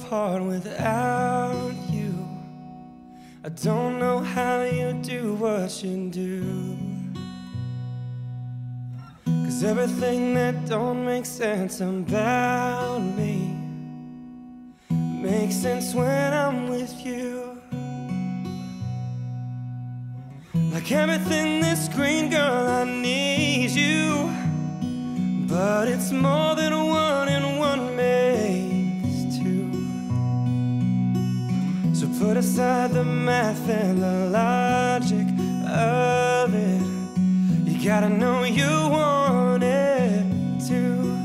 apart without you. I don't know how you do what you do, 'cause everything that don't make sense about me makes sense when I'm with you. Like everything this green, girl, I need you, but it's more than one and one makes two. So put aside the math and the logic of it. You gotta know you want it too,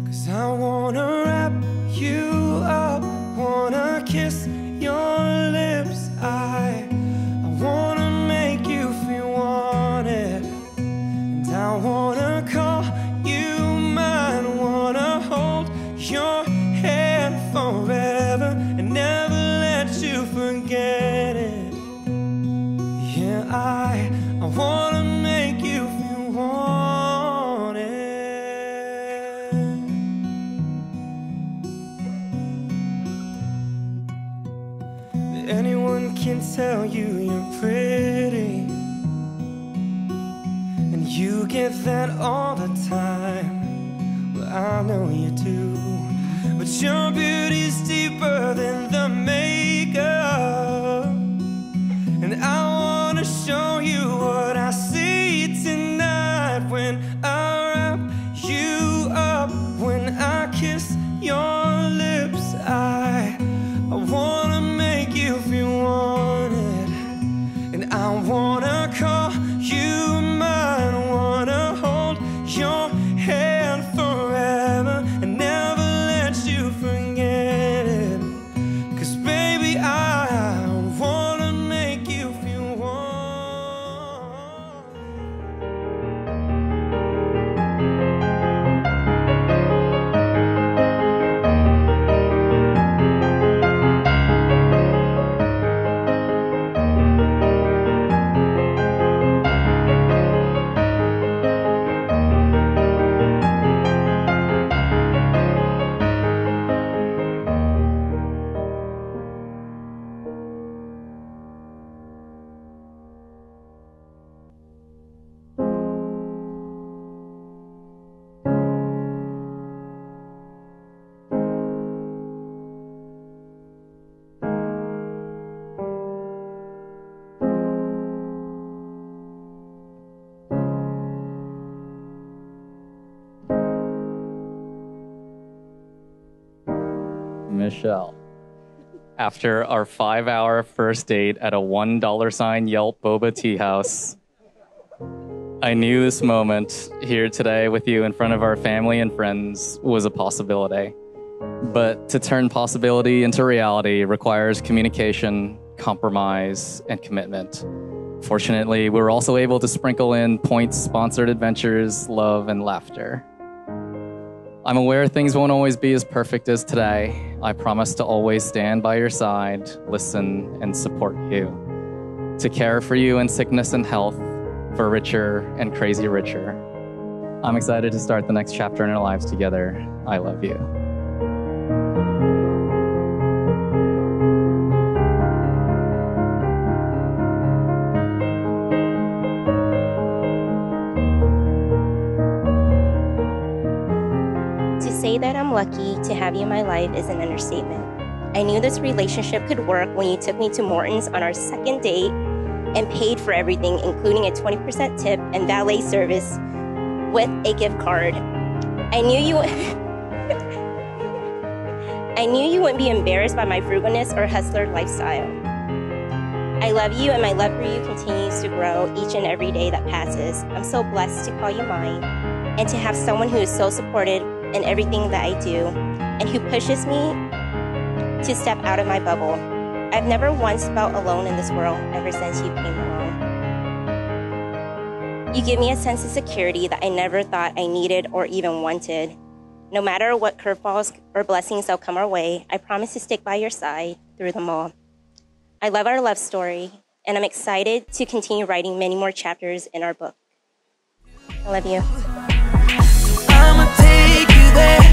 'cause I wanna wrap you up, wanna kiss your lips. I wanna make you feel wanted, and I wanna call you mine, wanna hold your hand forever and never let you forget it. Yeah, I wanna make you feel wanted. Anyone can tell you you're pretty, and you get that all the time. Well, I know you do, but your beauty's deeper than the makeup, and I wanna show you what I see tonight when I wrap you up, when I kiss your lips. I wanna make you feel wanted, and I wanna call you mine, wanna hold your hand forever and never let you forget it. 'Cause baby, I wanna make you feel wanted. Michelle. After our 5-hour first date at a $1 Yelp boba tea house, I knew this moment here today with you in front of our family and friends was a possibility. But to turn possibility into reality requires communication, compromise, and commitment. Fortunately, we were also able to sprinkle in points-sponsored adventures, love, and laughter. I'm aware things won't always be as perfect as today. I promise to always stand by your side, listen, and support you. To care for you in sickness and health, for richer and crazy richer. I'm excited to start the next chapter in our lives together. I love you. Say that I'm lucky to have you in my life is an understatement. I knew this relationship could work when you took me to Morton's on our second date and paid for everything, including a 20% tip and valet service with a gift card. I knew you wouldn't be embarrassed by my frugalness or hustler lifestyle. I love you, and my love for you continues to grow each and every day that passes. I'm so blessed to call you mine and to have someone who is so supportive in everything that I do, and who pushes me to step out of my bubble. I've never once felt alone in this world ever since you came along. You give me a sense of security that I never thought I needed or even wanted. No matter what curveballs or blessings that'll come our way, I promise to stick by your side through them all. I love our love story, and I'm excited to continue writing many more chapters in our book. I love you. I'ma take you there.